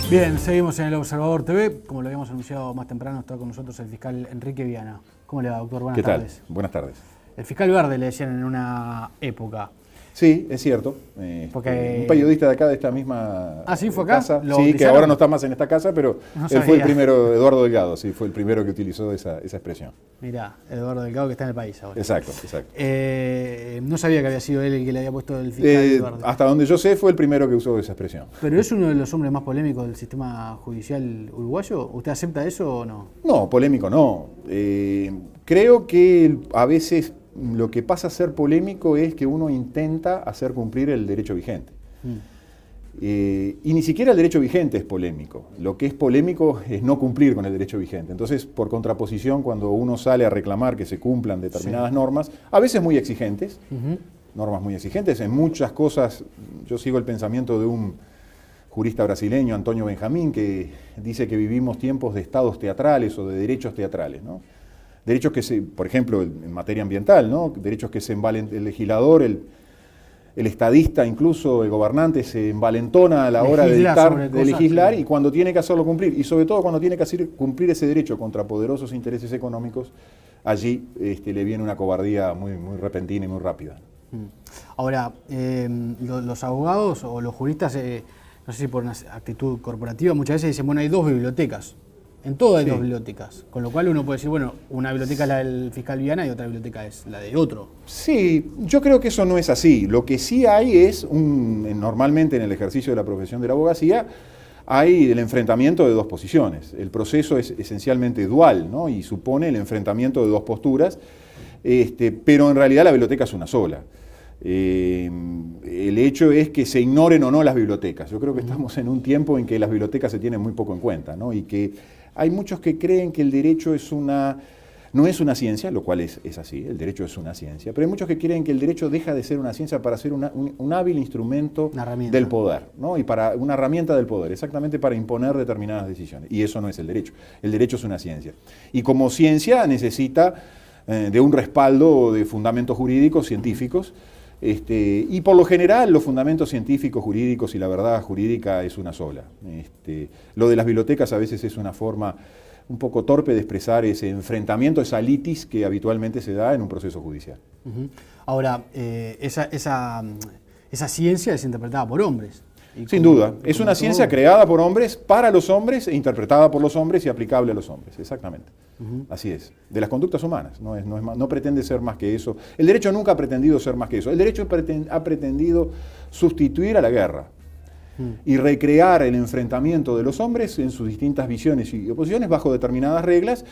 Bien, seguimos en El Observador TV. Como lo habíamos anunciado más temprano, está con nosotros el fiscal Enrique Viana. ¿Cómo le va, doctor? Buenas tardes. ¿Qué tal? Buenas tardes. El fiscal verde le decían en una época. Sí, es cierto. Porque... Un periodista de acá, de esta misma ¿sí fue acá? casa, sí, que ahora no está más en esta casa, pero no él fue el primero, Eduardo Delgado, sí, fue el primero que utilizó esa expresión. Mirá, Eduardo Delgado, que está en el país ahora. Exacto, exacto. No sabía que había sido él el que le había puesto el fiscal verde. Hasta donde yo sé, fue el primero que usó esa expresión. ¿Pero es uno de los hombres más polémicos del sistema judicial uruguayo? ¿Usted acepta eso o no? No, polémico no. Creo que a veces lo que pasa a ser polémico es que uno intenta hacer cumplir el derecho vigente. Y ni siquiera el derecho vigente es polémico. Lo que es polémico es no cumplir con el derecho vigente. Entonces, por contraposición, cuando uno sale a reclamar que se cumplan determinadas normas, a veces muy exigentes, normas muy exigentes, en muchas cosas, yo sigo el pensamiento de un jurista brasileño, Antonio Benjamín, que dice que vivimos tiempos de estados teatrales o de derechos teatrales, ¿no? Derechos que por ejemplo, en materia ambiental, ¿no? Derechos que el legislador, el estadista, incluso el gobernante, se envalentona a la hora de legislar y cuando tiene que hacerlo cumplir, y sobre todo cuando tiene que hacer cumplir ese derecho contra poderosos intereses económicos, allí le viene una cobardía muy, muy repentina y muy rápida. Ahora, los abogados o los juristas, no sé si por una actitud corporativa, muchas veces dicen, bueno, hay dos bibliotecas. En todo hay dos bibliotecas, con lo cual uno puede decir, bueno, una biblioteca es la del fiscal Viana y otra biblioteca es la de otro. Sí, yo creo que eso no es así. Lo que sí hay es, normalmente en el ejercicio de la profesión de la abogacía, hay el enfrentamiento de dos posiciones. El proceso es esencialmente dual, ¿no? Y supone el enfrentamiento de dos posturas, pero en realidad la biblioteca es una sola. El hecho es que se ignoren o no las bibliotecas. Yo creo que estamos en un tiempo en que las bibliotecas se tienen muy poco en cuenta, ¿no? Y que hay muchos que creen que el derecho no es una ciencia, lo cual es así, el derecho es una ciencia, pero hay muchos que creen que el derecho deja de ser una ciencia para ser un hábil instrumento del poder, ¿no? Y para una herramienta del poder, exactamente para imponer determinadas decisiones. Y eso no es el derecho. El derecho es una ciencia. Y como ciencia necesita de un respaldo de fundamentos jurídicos, científicos, y por lo general los fundamentos científicos, jurídicos y la verdad jurídica es una sola. Lo de las bibliotecas a veces es una forma un poco torpe de expresar ese enfrentamiento, esa litis que habitualmente se da en un proceso judicial. Ahora, esa ciencia es interpretada por hombres. Sin duda, es una ciencia creada por hombres, para los hombres, e interpretada por los hombres y aplicable a los hombres, exactamente. Así es, de las conductas humanas, no pretende ser más que eso. El derecho nunca ha pretendido ser más que eso. El derecho ha pretendido sustituir a la guerra y recrear el enfrentamiento de los hombres en sus distintas visiones y oposiciones bajo determinadas reglas,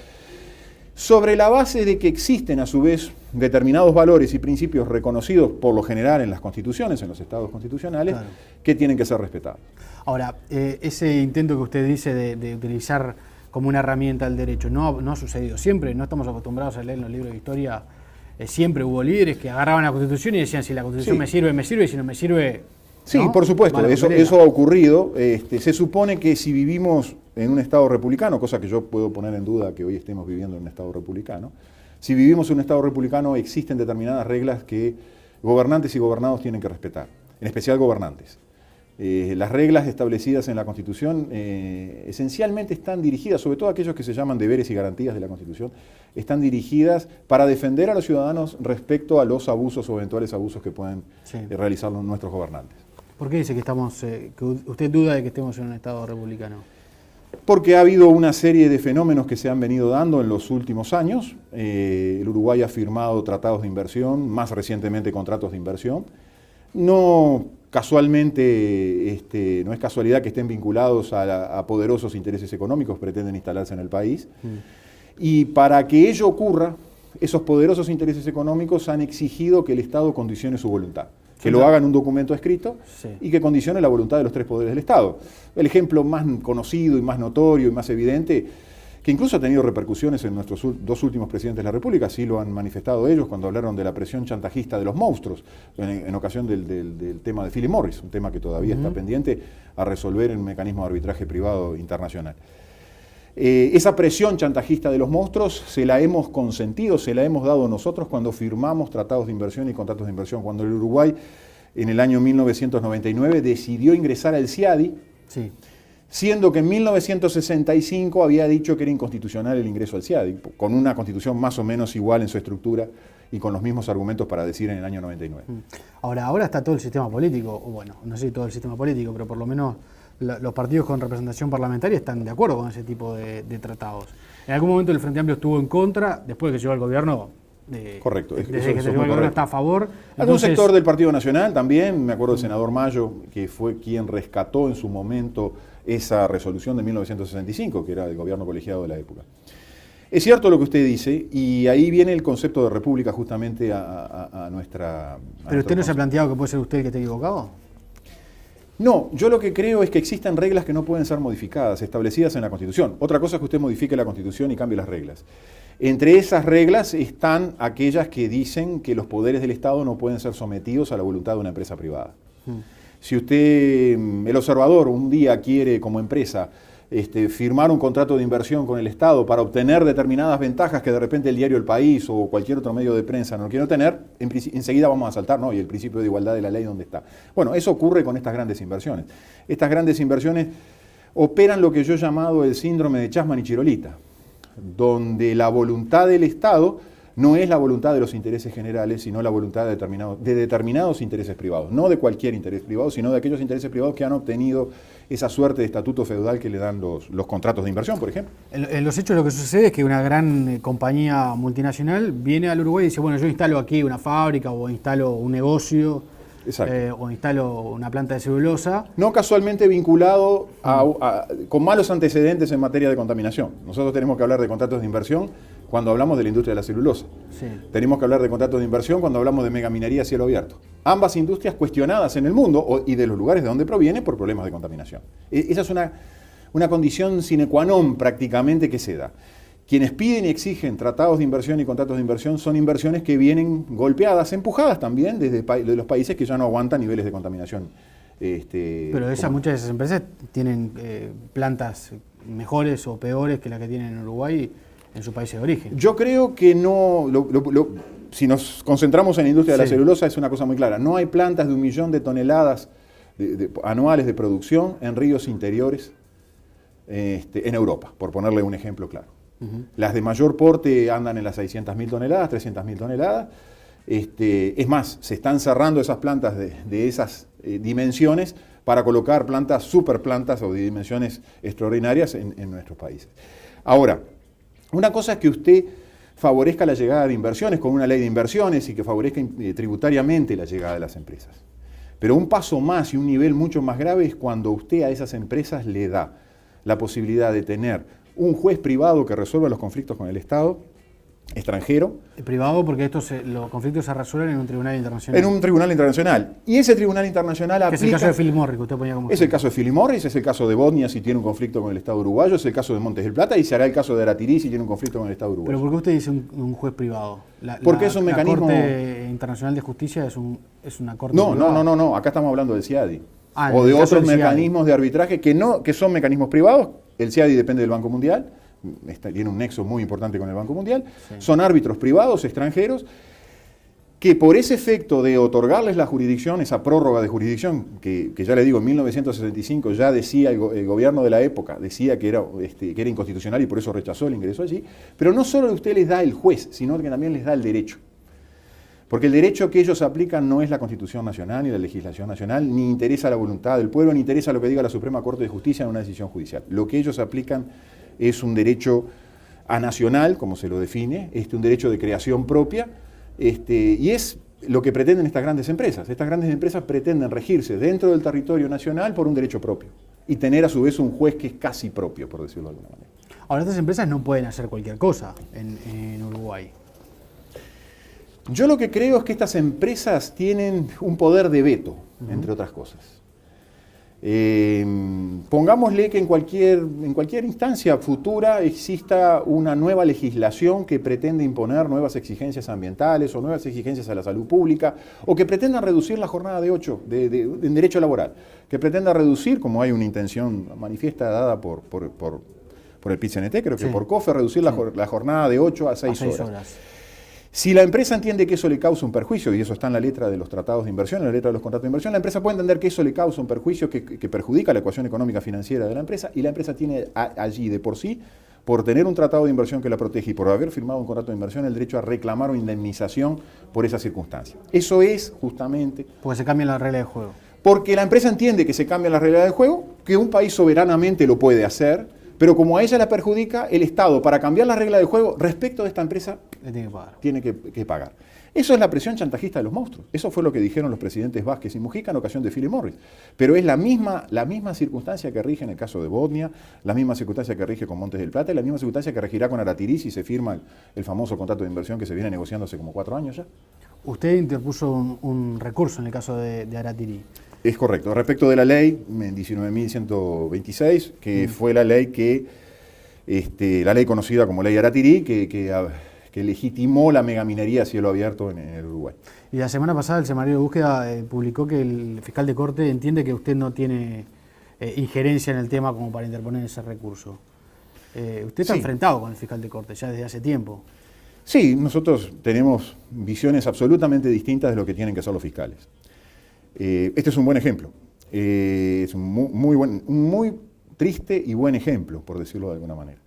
sobre la base de que existen a su vez determinados valores y principios reconocidos por lo general en las constituciones, en los estados constitucionales, que tienen que ser respetados. Ahora, ese intento que usted dice de utilizar como una herramienta el derecho, no ha sucedido siempre, no estamos acostumbrados a leer en los libros de historia, siempre hubo líderes que agarraban la Constitución y decían, si la Constitución me sirve, y si no me sirve... Sí, ¿no? Por supuesto, eso ha ocurrido. Se supone que si vivimos en un Estado republicano, cosa que yo puedo poner en duda que hoy estemos viviendo en un Estado republicano, si vivimos en un Estado republicano existen determinadas reglas que gobernantes y gobernados tienen que respetar, en especial gobernantes. Las reglas establecidas en la Constitución esencialmente están dirigidas, sobre todo aquellos que se llaman deberes y garantías de la Constitución, están dirigidas para defender a los ciudadanos respecto a los abusos o eventuales abusos que pueden realizar nuestros gobernantes. ¿Por qué dice que usted duda de que estemos en un Estado republicano? Porque ha habido una serie de fenómenos que se han venido dando en los últimos años. El Uruguay ha firmado tratados de inversión, más recientemente contratos de inversión. No casualmente, no es casualidad que estén vinculados a poderosos intereses económicos que pretenden instalarse en el país. Y para que ello ocurra, esos poderosos intereses económicos han exigido que el Estado condicione su voluntad. Que lo haga en un documento escrito y que condicione la voluntad de los tres poderes del Estado. El ejemplo más conocido y más notorio y más evidente, que incluso ha tenido repercusiones en nuestros dos últimos presidentes de la República, así lo han manifestado ellos cuando hablaron de la presión chantajista de los monstruos, en ocasión del tema de Philip Morris, un tema que todavía está pendiente a resolver en un mecanismo de arbitraje privado internacional. Esa presión chantajista de los monstruos se la hemos consentido, se la hemos dado nosotros cuando firmamos tratados de inversión y contratos de inversión. Cuando el Uruguay, en el año 1999, decidió ingresar al CIADI, siendo que en 1965 había dicho que era inconstitucional el ingreso al CIADI, con una constitución más o menos igual en su estructura y con los mismos argumentos para decir en el año 99. Ahora está todo el sistema político, o bueno, no sé si todo el sistema político, pero por lo menos los partidos con representación parlamentaria están de acuerdo con ese tipo de tratados. En algún momento el Frente Amplio estuvo en contra, después de que llegó al gobierno. Correcto. Desde que se llegó al gobierno está a favor. Algún sector del Partido Nacional también, me acuerdo del senador Mayo, que fue quien rescató en su momento esa resolución de 1965, que era del gobierno colegiado de la época. Es cierto lo que usted dice, y ahí viene el concepto de república justamente a nuestra... ¿Pero usted no se ha planteado que puede ser usted el que esté equivocado? No, yo lo que creo es que existen reglas que no pueden ser modificadas, establecidas en la Constitución. Otra cosa es que usted modifique la Constitución y cambie las reglas. Entre esas reglas están aquellas que dicen que los poderes del Estado no pueden ser sometidos a la voluntad de una empresa privada. Si usted, el observador, un día quiere como empresa firmar un contrato de inversión con el Estado para obtener determinadas ventajas que de repente el diario El País o cualquier otro medio de prensa no quiere obtener, enseguida vamos a saltar, ¿no? Y el principio de igualdad de la ley, ¿dónde está? Bueno, eso ocurre con estas grandes inversiones. Estas grandes inversiones operan lo que yo he llamado el síndrome de Chasman y Chirolita, donde la voluntad del Estado no es la voluntad de los intereses generales, sino la voluntad de determinados intereses privados. No de cualquier interés privado, sino de aquellos intereses privados que han obtenido esa suerte de estatuto feudal que le dan los contratos de inversión, por ejemplo. En los hechos lo que sucede es que una gran compañía multinacional viene al Uruguay y dice, bueno, yo instalo aquí una fábrica o instalo un negocio o instalo una planta de celulosa. No casualmente vinculado con malos antecedentes en materia de contaminación. Nosotros tenemos que hablar de contratos de inversión cuando hablamos de la industria de la celulosa. Sí. Tenemos que hablar de contratos de inversión cuando hablamos de megaminería a cielo abierto. Ambas industrias cuestionadas en el mundo y de los lugares de donde provienen por problemas de contaminación. Esa es una condición sine qua non prácticamente que se da. Quienes piden y exigen tratados de inversión y contratos de inversión son inversiones que vienen golpeadas, empujadas también desde los países que ya no aguantan niveles de contaminación. Pero muchas de esas empresas tienen plantas mejores o peores que las que tienen en Uruguay en su país de origen. Yo creo que no, si nos concentramos en la industria de la celulosa es una cosa muy clara. No hay plantas de 1 millón de toneladas anuales de producción en ríos interiores en Europa, por ponerle un ejemplo claro. Las de mayor porte andan en las 600.000 toneladas, 300.000 toneladas. Es más, se están cerrando esas plantas de esas dimensiones para colocar superplantas o de dimensiones extraordinarias en nuestros países. Ahora, una cosa es que usted favorezca la llegada de inversiones con una ley de inversiones y que favorezca tributariamente la llegada de las empresas. Pero un paso más y un nivel mucho más grave es cuando usted a esas empresas le da la posibilidad de tener un juez privado que resuelva los conflictos con el Estado extranjero. Privado porque los conflictos se resuelven en un tribunal internacional. En un tribunal internacional. Y ese tribunal internacional aplica... Es el caso de Philip Morris, que usted ponía como... Es el caso de Philip Morris, es el caso de Bosnia si tiene un conflicto con el Estado uruguayo, es el caso de Montes del Plata y será el caso de Aratirí si tiene un conflicto con el Estado uruguayo. ¿Pero por qué usted dice un juez privado? Porque es un mecanismo... La Corte Internacional de Justicia es una corte privada. No, acá estamos hablando del CIADI. O de otros mecanismos de arbitraje que son mecanismos privados. El CIADI depende del Banco Mundial. Tiene un nexo muy importante con el Banco Mundial, son árbitros privados, extranjeros, que por ese efecto de otorgarles la jurisdicción, esa prórroga de jurisdicción, que ya le digo, en 1965 ya decía el gobierno de la época, decía que era inconstitucional y por eso rechazó el ingreso allí, pero no solo usted les da el juez, sino que también les da el derecho. Porque el derecho que ellos aplican no es la Constitución Nacional ni la legislación nacional, ni interesa la voluntad del pueblo, ni interesa lo que diga la Suprema Corte de Justicia en una decisión judicial. Lo que ellos aplican es un derecho anacional, como se lo define, un derecho de creación propia, y es lo que pretenden estas grandes empresas. Estas grandes empresas pretenden regirse dentro del territorio nacional por un derecho propio y tener a su vez un juez que es casi propio, por decirlo de alguna manera. Ahora, estas empresas no pueden hacer cualquier cosa en Uruguay. Yo lo que creo es que estas empresas tienen un poder de veto, entre otras cosas. Pongámosle que en cualquier instancia futura exista una nueva legislación que pretende imponer nuevas exigencias ambientales o nuevas exigencias a la salud pública o que pretenda reducir la jornada de 8 en derecho laboral, que pretenda reducir, como hay una intención manifiesta dada por el PIT-CNT, creo que por COFE, reducir la jornada de 8 a 6 horas. Si la empresa entiende que eso le causa un perjuicio, y eso está en la letra de los tratados de inversión, en la letra de los contratos de inversión, la empresa puede entender que eso le causa un perjuicio que perjudica la ecuación económica financiera de la empresa, y la empresa tiene allí de por sí, por tener un tratado de inversión que la protege y por haber firmado un contrato de inversión, el derecho a reclamar una indemnización por esa circunstancia. Eso es justamente... Porque se cambia la regla de juego. Porque la empresa entiende que se cambian las reglas del juego, que un país soberanamente lo puede hacer, pero como a ella la perjudica, el Estado, para cambiar la regla del juego respecto de esta empresa, tiene que pagar. Eso es la presión chantajista de los monstruos. Eso fue lo que dijeron los presidentes Vázquez y Mujica en ocasión de Philip Morris. Pero es la misma circunstancia que rige en el caso de Bosnia, la misma circunstancia que rige con Montes del Plata y la misma circunstancia que regirá con Aratirí si se firma el famoso contrato de inversión que se viene negociando hace como 4 años ya. Usted interpuso un recurso en el caso de Aratirí. Es correcto. Respecto de la ley 19.126, que fue la ley la ley conocida como Ley Aratirí, que legitimó la megaminería a cielo abierto en el Uruguay. Y la semana pasada el Semanario de Búsqueda publicó que el fiscal de corte entiende que usted no tiene injerencia en el tema como para interponer ese recurso. Usted está enfrentado con el fiscal de corte ya desde hace tiempo. Sí, nosotros tenemos visiones absolutamente distintas de lo que tienen que hacer los fiscales. Este es un buen ejemplo. Es un muy triste y buen ejemplo, por decirlo de alguna manera.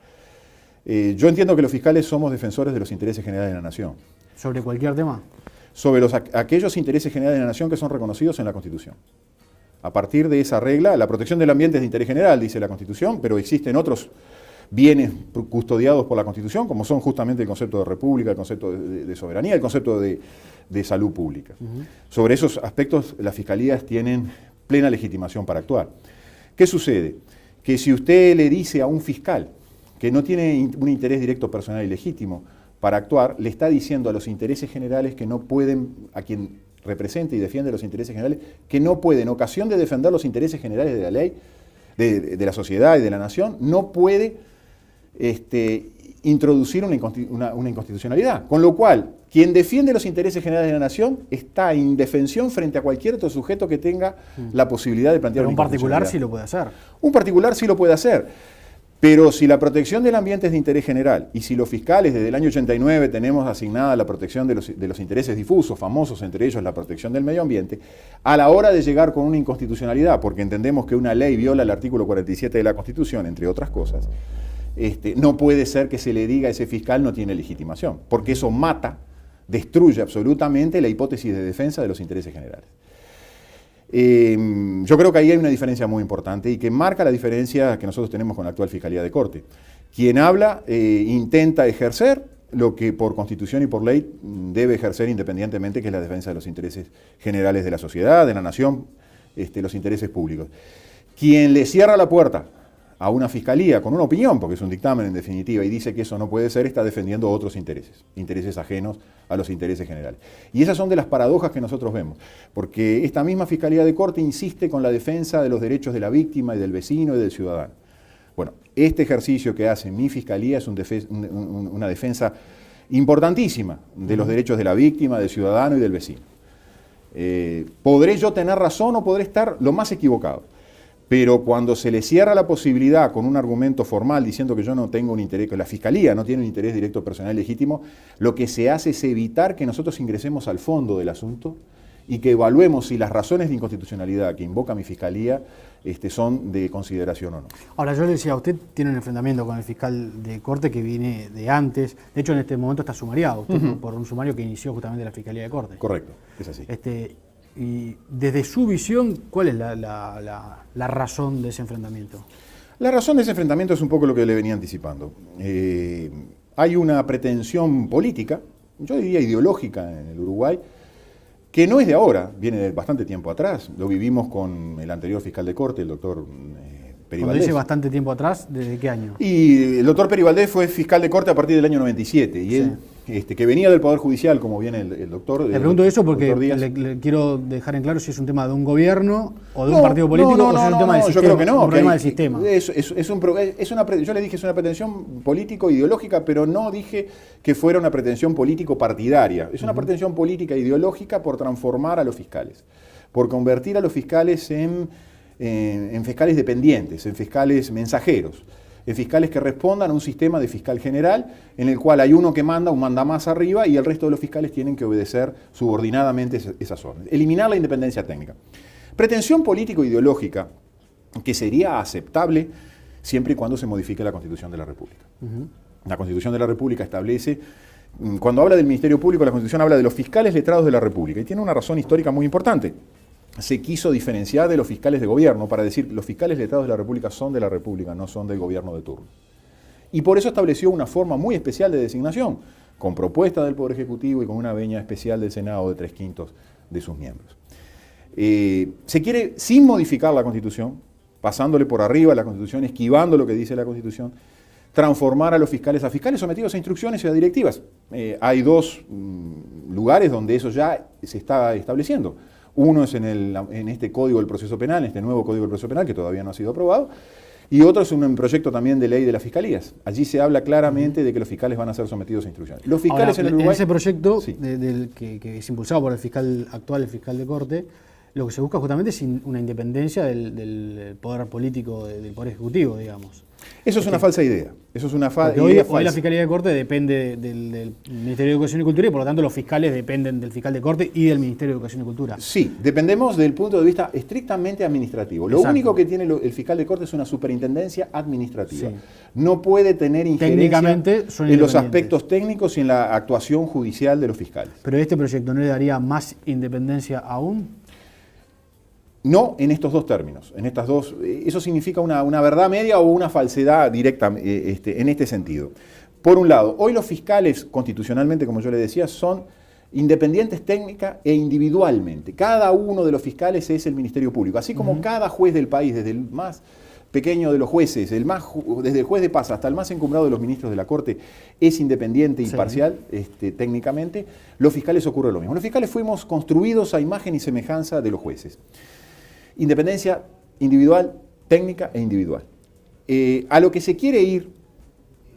Yo entiendo que los fiscales somos defensores de los intereses generales de la nación. ¿Sobre cualquier tema? Sobre aquellos intereses generales de la nación que son reconocidos en la Constitución. A partir de esa regla, la protección del ambiente es de interés general, dice la Constitución, pero existen otros bienes custodiados por la Constitución, como son justamente el concepto de república, el concepto de soberanía, el concepto de salud pública. Sobre esos aspectos, las fiscalías tienen plena legitimación para actuar. ¿Qué sucede? Que si usted le dice a un fiscal que no tiene un interés directo personal y legítimo para actuar, le está diciendo a los intereses generales que no pueden, a quien representa y defiende los intereses generales, que no puede, en ocasión de defender los intereses generales de la ley, de la sociedad y de la nación, no puede introducir una inconstitucionalidad. Con lo cual, quien defiende los intereses generales de la nación está en indefensión frente a cualquier otro sujeto que tenga la posibilidad de plantear pero una un particular sí lo puede hacer. Un particular sí lo puede hacer. Pero si la protección del ambiente es de interés general y si los fiscales desde el año 89 tenemos asignada la protección de los intereses difusos, famosos, entre ellos la protección del medio ambiente, a la hora de llegar con una inconstitucionalidad, porque entendemos que una ley viola el artículo 47 de la Constitución, entre otras cosas, no puede ser que se le diga a ese fiscal no tiene legitimación, porque eso destruye absolutamente la hipótesis de defensa de los intereses generales. Yo creo que ahí hay una diferencia muy importante y que marca la diferencia que nosotros tenemos con la actual Fiscalía de Corte. Quien habla intenta ejercer lo que por Constitución y por ley debe ejercer independientemente, que es la defensa de los intereses generales de la sociedad, de la nación, los intereses públicos. Quien le cierra la puerta a una fiscalía con una opinión, porque es un dictamen en definitiva, y dice que eso no puede ser, está defendiendo otros intereses ajenos a los intereses generales. Y esas son de las paradojas que nosotros vemos, porque esta misma Fiscalía de Corte insiste con la defensa de los derechos de la víctima y del vecino y del ciudadano. Bueno, este ejercicio que hace mi Fiscalía es una defensa importantísima de los derechos de la víctima, del ciudadano y del vecino. Podré yo tener razón o podré estar lo más equivocado. Pero cuando se le cierra la posibilidad con un argumento formal diciendo que yo no tengo un interés, que la Fiscalía no tiene un interés directo personal legítimo, lo que se hace es evitar que nosotros ingresemos al fondo del asunto y que evaluemos si las razones de inconstitucionalidad que invoca mi Fiscalía son de consideración o no. Ahora, yo le decía, usted tiene un enfrentamiento con el fiscal de Corte que viene de antes, de hecho en este momento está sumariado, usted por un sumario que inició justamente la Fiscalía de Corte. Correcto, es así. Y desde su visión, ¿cuál es la razón de ese enfrentamiento? La razón de ese enfrentamiento es un poco lo que le venía anticipando. Hay una pretensión política, yo diría ideológica en el Uruguay, que no es de ahora, viene de bastante tiempo atrás. Lo vivimos con el anterior fiscal de Corte, el doctor Peri Valdés. Cuando dice bastante tiempo atrás, ¿desde qué año? Y el doctor Peri Valdés fue fiscal de Corte a partir del año 97, y él, que venía del Poder Judicial, como viene el doctor. Le pregunto eso porque le quiero dejar en claro si es un tema de un gobierno o de un partido político o si es un tema del sistema. Yo creo que no. Un problema del sistema. Yo le dije es una pretensión político-ideológica, pero no dije que fuera una pretensión político-partidaria. Es una pretensión política e ideológica por transformar a los fiscales, por convertir a los fiscales en fiscales dependientes, en fiscales mensajeros. en fiscales que respondan a un sistema de fiscal general en el cual hay uno que manda, un manda más arriba y el resto de los fiscales tienen que obedecer subordinadamente esas órdenes. Eliminar la independencia técnica. Pretensión político-ideológica que sería aceptable siempre y cuando se modifique la Constitución de la República. La Constitución de la República establece, cuando habla del Ministerio Público, la Constitución habla de los fiscales letrados de la República y tiene una razón histórica muy importante. Se quiso diferenciar de los fiscales de gobierno para decir los fiscales letrados de la República son de la República, no son del gobierno de turno. Y por eso estableció una forma muy especial de designación, con propuesta del Poder Ejecutivo y con una venia especial del Senado de 3/5 de sus miembros. Se quiere, sin modificar la Constitución, pasándole por arriba a la Constitución, esquivando lo que dice la Constitución, transformar a los fiscales sometidos a instrucciones y a directivas. Hay dos lugares donde eso ya se está estableciendo. Uno es en este Código del Proceso Penal, en este nuevo Código del Proceso Penal, que todavía no ha sido aprobado, y otro es un proyecto también de ley de las fiscalías. Allí se habla claramente de que los fiscales van a ser sometidos a instrucciones. Los fiscales Ahora, en Uruguay... en ese proyecto Sí. que es impulsado por el fiscal actual, el fiscal de Corte, lo que se busca justamente es una independencia del poder político, del poder ejecutivo, digamos. Eso es una falsa idea. Eso es una Porque idea hoy falsa. la Fiscalía de Corte depende del Ministerio de Educación y Cultura y por lo tanto los fiscales dependen del fiscal de Corte y del Ministerio de Educación y Cultura. Sí, dependemos del punto de vista estrictamente administrativo. Lo Exacto. único que tiene el fiscal de Corte es una superintendencia administrativa. Sí. No puede tener injerencia Técnicamente son en los independientes. aspectos técnicos y en la actuación judicial de los fiscales. Pero este proyecto no le daría más independencia aún. No en estos dos términos, en estas dos, eso significa una verdad media o una falsedad directa en este sentido. Por un lado, hoy los fiscales constitucionalmente, como yo le decía, son independientes técnica e individualmente. Cada uno de los fiscales es el Ministerio Público, así como cada juez del país, desde el más pequeño de los jueces, desde el juez de paz hasta el más encumbrado de los ministros de la Corte, es independiente e imparcial técnicamente, los fiscales ocurre lo mismo. Los fiscales fuimos construidos a imagen y semejanza de los jueces. Independencia individual, técnica e individual. A lo que se quiere ir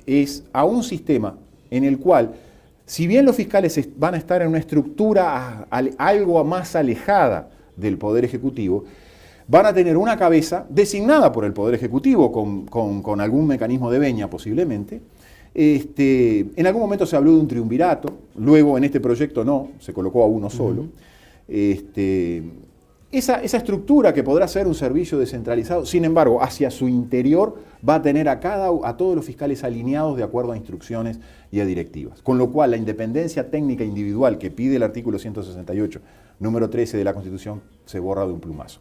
es a un sistema en el cual, si bien los fiscales van a estar en una estructura algo más alejada del Poder Ejecutivo, van a tener una cabeza designada por el Poder Ejecutivo con algún mecanismo de venia posiblemente. En algún momento se habló de un triunvirato, luego en este proyecto no, se colocó a uno solo. Esa estructura que podrá ser un servicio descentralizado, sin embargo, hacia su interior va a tener a todos los fiscales alineados de acuerdo a instrucciones y a directivas. Con lo cual, la independencia técnica individual que pide el artículo 168, número 13 de la Constitución, se borra de un plumazo.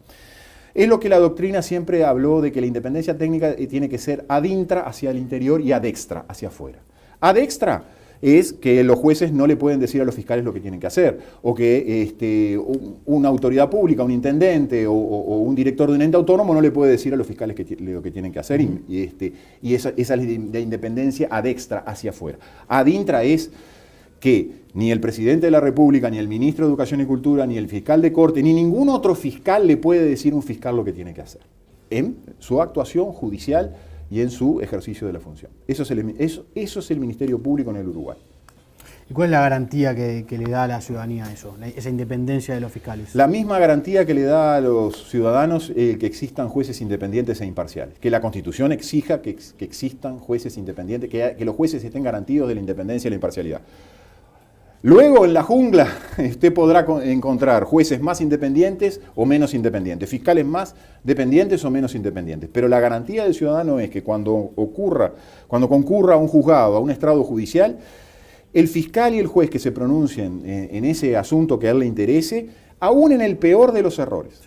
Es lo que la doctrina siempre habló de que la independencia técnica tiene que ser ad intra hacia el interior y ad extra hacia afuera. Ad extra es que los jueces no le pueden decir a los fiscales lo que tienen que hacer, o que una autoridad pública, un intendente o un director de un ente autónomo no le puede decir a los fiscales lo que tienen que hacer, y esa es la independencia ad extra hacia afuera. Ad intra es que ni el presidente de la República, ni el ministro de Educación y Cultura, ni el fiscal de Corte, ni ningún otro fiscal le puede decir a un fiscal lo que tiene que hacer en su actuación judicial y en su ejercicio de la función. Eso es el Ministerio Público en el Uruguay. ¿Y cuál es la garantía que le da a la ciudadanía eso, esa independencia de los fiscales? La misma garantía que le da a los ciudadanos que existan jueces independientes e imparciales. Que la Constitución exija que existan jueces independientes, que los jueces estén garantidos de la independencia y la imparcialidad. Luego, en la jungla, usted podrá encontrar jueces más independientes o menos independientes, fiscales más dependientes o menos independientes. Pero la garantía del ciudadano es que cuando concurra a un juzgado, a un estrado judicial, el fiscal y el juez que se pronuncien en ese asunto que a él le interese, aún en el peor de los errores,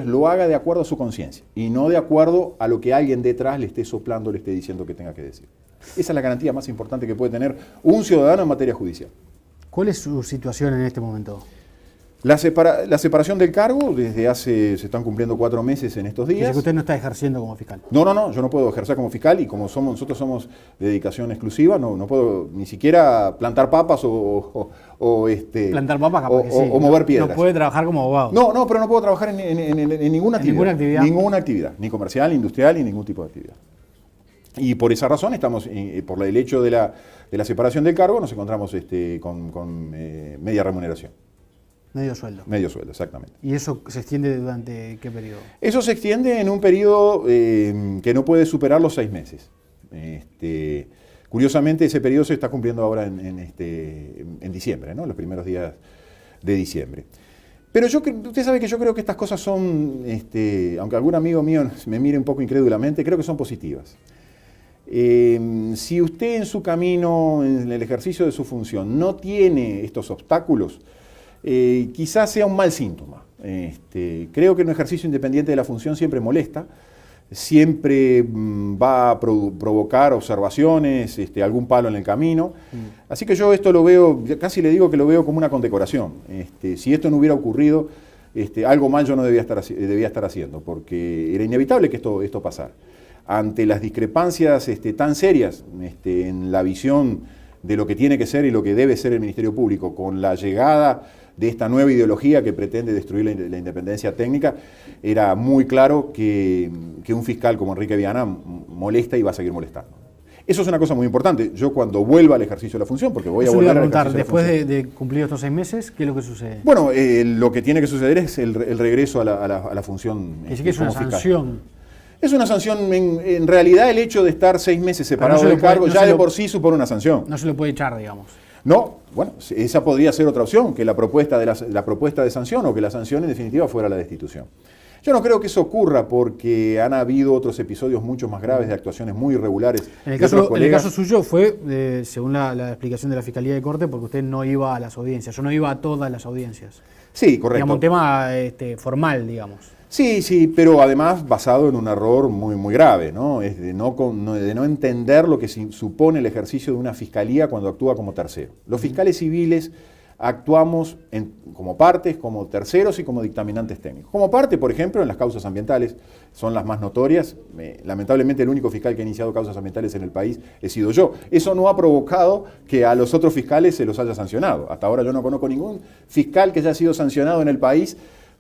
lo haga de acuerdo a su conciencia y no de acuerdo a lo que alguien detrás le esté soplando, le esté diciendo que tenga que decir. Esa es la garantía más importante que puede tener un ciudadano en materia judicial. ¿Cuál es su situación en este momento? La separación del cargo, se están cumpliendo 4 meses en estos días. Dice que usted no está ejerciendo como fiscal. No, yo no puedo ejercer como fiscal y como nosotros somos de dedicación exclusiva, no puedo ni siquiera plantar papas plantar papas capaz que sí. o mover piedras. No puede trabajar como abogado. No, pero no puedo trabajar en ninguna actividad. Ninguna actividad, ni comercial, ni industrial, ni ningún tipo de actividad. Y por esa razón estamos, por el hecho de la separación del cargo, nos encontramos con media remuneración. Medio sueldo. Medio sueldo, exactamente. ¿Y eso se extiende durante qué periodo? Eso se extiende en un periodo que no puede superar los 6 meses. Curiosamente, ese periodo se está cumpliendo ahora en diciembre, ¿no? Los primeros días de diciembre. Pero usted sabe que yo creo que estas cosas son, aunque algún amigo mío me mire un poco incrédulamente, creo que son positivas. Si usted en su camino, en el ejercicio de su función, no tiene estos obstáculos, quizás sea un mal síntoma. Creo que un ejercicio independiente de la función siempre molesta, siempre va a provocar observaciones, algún palo en el camino. Así que yo esto lo veo, casi le digo que lo veo como una condecoración. Si esto no hubiera ocurrido, algo mal yo no debía estar haciendo, porque era inevitable que esto pasara. Ante las discrepancias tan serias en la visión de lo que tiene que ser y lo que debe ser el Ministerio Público, con la llegada de esta nueva ideología que pretende destruir la independencia técnica, era muy claro que un fiscal como Enrique Viana molesta y va a seguir molestando. Eso es una cosa muy importante. Yo cuando vuelva al ejercicio de la función, porque voy a volver al ejercicio de la función. Después de cumplir estos 6 meses, ¿qué es lo que sucede? Bueno, lo que tiene que suceder es el regreso a la función. Es que es una sanción. Es una sanción, en realidad el hecho de estar 6 meses separado del cargo ya de por sí supone una sanción. No se lo puede echar, digamos. No, bueno, esa podría ser otra opción, que la propuesta de sanción o que la sanción en definitiva fuera la destitución. Yo no creo que eso ocurra porque han habido otros episodios mucho más graves de actuaciones muy irregulares. En el caso suyo fue, según la explicación de la Fiscalía de Corte, porque usted no iba a las audiencias. Yo no iba a todas las audiencias. Sí, correcto. Digamos, un tema formal, digamos. Sí, pero además basado en un error muy, muy grave, ¿no? Es de no entender lo que supone el ejercicio de una fiscalía cuando actúa como tercero. Los fiscales civiles actuamos como partes, como terceros y como dictaminantes técnicos. Como parte, por ejemplo, en las causas ambientales, son las más notorias. Lamentablemente el único fiscal que ha iniciado causas ambientales en el país he sido yo. Eso no ha provocado que a los otros fiscales se los haya sancionado. Hasta ahora yo no conozco ningún fiscal que haya sido sancionado en el país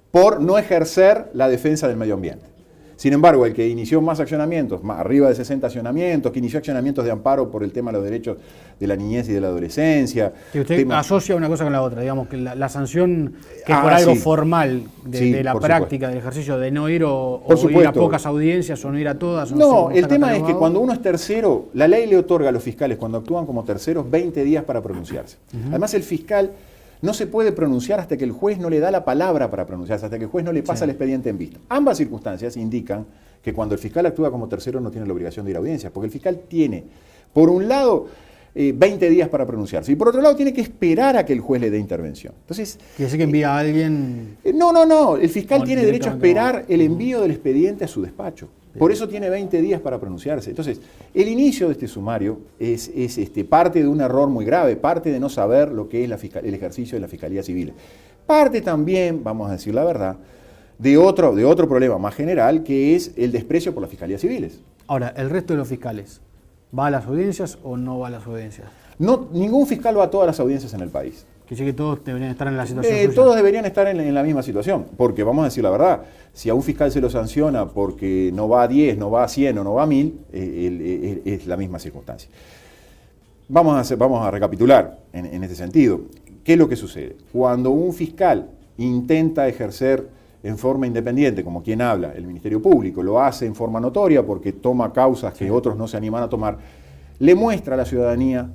por no ejercer la defensa del medio ambiente. Sin embargo, el que inició más accionamientos, arriba de 60 accionamientos, que inició accionamientos de amparo por el tema de los derechos de la niñez y de la adolescencia. Que usted asocia una cosa con la otra, digamos, que la sanción que es por algo formal de la práctica, del ejercicio de no ir o ir a pocas audiencias o no ir a todas. No, el tema es que cuando uno es tercero, la ley le otorga a los fiscales, cuando actúan como terceros, 20 días para pronunciarse. Además, el fiscal no se puede pronunciar hasta que el juez no le da la palabra para pronunciarse, hasta que el juez no le pasa el expediente en vista. Ambas circunstancias indican que cuando el fiscal actúa como tercero no tiene la obligación de ir a audiencia, porque el fiscal tiene, por un lado, 20 días para pronunciarse, y por otro lado tiene que esperar a que el juez le dé intervención. Entonces, ¿quiere decir que envía a alguien? No, el fiscal tiene derecho a esperar el envío del expediente a su despacho. Por eso tiene 20 días para pronunciarse. Entonces, el inicio de este sumario es parte de un error muy grave, parte de no saber lo que es el ejercicio de la Fiscalía Civil. Parte también, vamos a decir la verdad, de otro problema más general, que es el desprecio por las Fiscalías Civiles. Ahora, ¿el resto de los fiscales va a las audiencias o no va a las audiencias? No, ningún fiscal va a todas las audiencias en el país. Quiere decir que todos deberían estar en la situación suya. Todos deberían estar en la misma situación, porque vamos a decir la verdad, si a un fiscal se lo sanciona porque no va a 10, no va a 100 o no va a 1000, es la misma circunstancia. Vamos a recapitular en este sentido. ¿Qué es lo que sucede? Cuando un fiscal intenta ejercer en forma independiente, como quien habla, el Ministerio Público, lo hace en forma notoria porque toma causas que otros no se animan a tomar, le muestra a la ciudadanía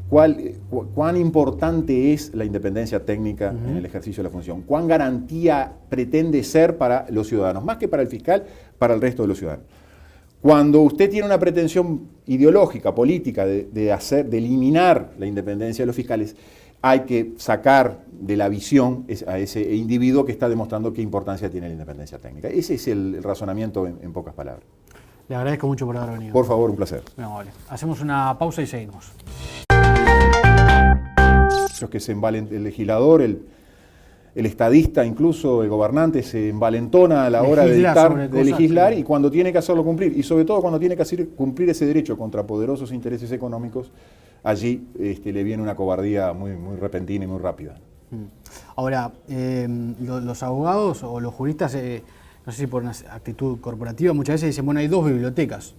cuán importante es la independencia técnica en el ejercicio de la función, cuán garantía pretende ser para los ciudadanos, más que para el fiscal, para el resto de los ciudadanos. Cuando usted tiene una pretensión ideológica, política, de eliminar la independencia de los fiscales, hay que sacar de la visión a ese individuo que está demostrando qué importancia tiene la independencia técnica. Ese es el razonamiento en pocas palabras. Le agradezco mucho por haber venido. Por favor, un placer. Muy amable. Hacemos una pausa y seguimos. Que el legislador, el estadista, incluso el gobernante, se envalentona a la hora de legislar y cuando tiene que hacerlo cumplir, y sobre todo cuando tiene que hacer cumplir ese derecho contra poderosos intereses económicos, allí le viene una cobardía muy, muy repentina y muy rápida. Ahora, los abogados o los juristas, no sé si por una actitud corporativa, muchas veces dicen, bueno, hay 2 bibliotecas.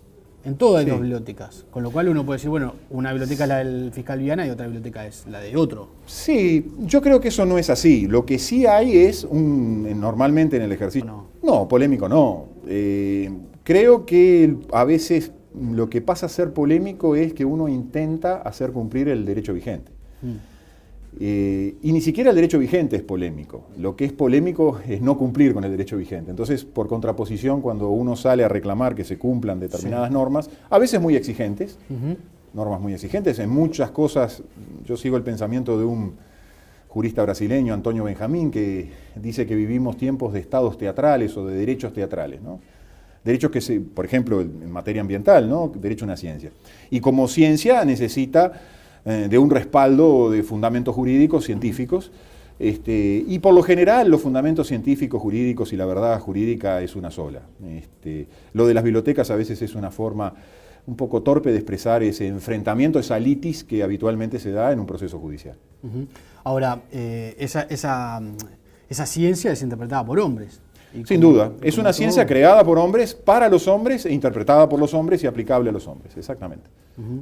En todo hay Sí. dos bibliotecas. Con lo cual uno puede decir, bueno, una biblioteca es la del fiscal Viana y otra biblioteca es la de otro. Sí, yo creo que eso no es así. Lo que sí hay es normalmente en el ejercicio... No, polémico no. Creo que a veces lo que pasa a ser polémico es que uno intenta hacer cumplir el derecho vigente. Y ni siquiera el derecho vigente es polémico. Lo que es polémico es no cumplir con el derecho vigente. Entonces, por contraposición, cuando uno sale a reclamar que se cumplan determinadas normas, a veces muy exigentes, normas muy exigentes, en muchas cosas, yo sigo el pensamiento de un jurista brasileño, Antonio Benjamín, que dice que vivimos tiempos de estados teatrales o de derechos teatrales, ¿no? Derechos que, por ejemplo, en materia ambiental, ¿no? Derecho a una ciencia. Y como ciencia necesita de un respaldo de fundamentos jurídicos, científicos, y por lo general los fundamentos científicos, jurídicos y la verdad jurídica es una sola. Lo de las bibliotecas a veces es una forma un poco torpe de expresar ese enfrentamiento, esa litis que habitualmente se da en un proceso judicial. Ahora, esa ciencia es interpretada por hombres. Sin duda, es una ciencia creada por hombres, para los hombres, e interpretada por los hombres y aplicable a los hombres, exactamente.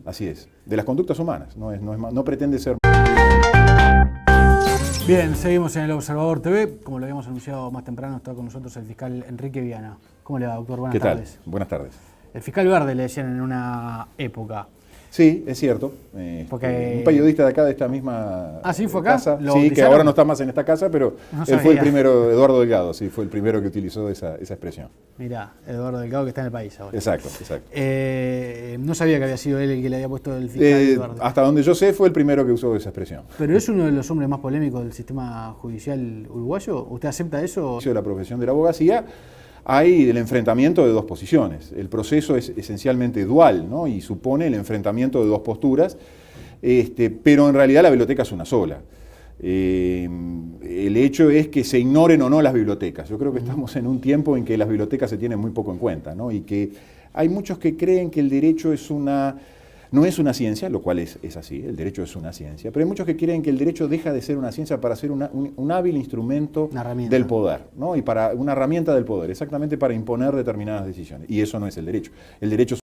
Así es, de las conductas humanas, no pretende ser... Bien, seguimos en El Observador TV, como lo habíamos anunciado más temprano, está con nosotros el fiscal Enrique Viana. ¿Cómo le va, doctor? Buenas tardes. ¿Qué tal? Buenas tardes. El fiscal Verde le decían en una época. Sí, es cierto. Porque... Un periodista de acá, de esta misma ¿sí fue acá? casa, sí, que ahora no está más en esta casa, pero él fue el primero, Eduardo Delgado, sí, fue el primero que utilizó esa expresión. Mirá, Eduardo Delgado que está en el país ahora. Exacto. No sabía que había sido él el que le había puesto el fiscal Verde. Hasta donde yo sé, fue el primero que usó esa expresión. ¿Pero es uno de los hombres más polémicos del sistema judicial uruguayo? ¿Usted acepta eso? De la profesión de la abogacía hay el enfrentamiento de dos posiciones. El proceso es esencialmente dual, ¿no? Y supone el enfrentamiento de dos posturas, pero en realidad la biblioteca es una sola. El hecho es que se ignoren o no las bibliotecas. Yo creo que estamos en un tiempo en que las bibliotecas se tienen muy poco en cuenta, ¿no? Y que hay muchos que creen que el derecho no es una ciencia, lo cual es así, el derecho es una ciencia, pero hay muchos que creen que el derecho deja de ser una ciencia para ser un hábil instrumento del poder, ¿no? Y para una herramienta del poder, exactamente para imponer determinadas decisiones. Y eso no es el derecho. El derecho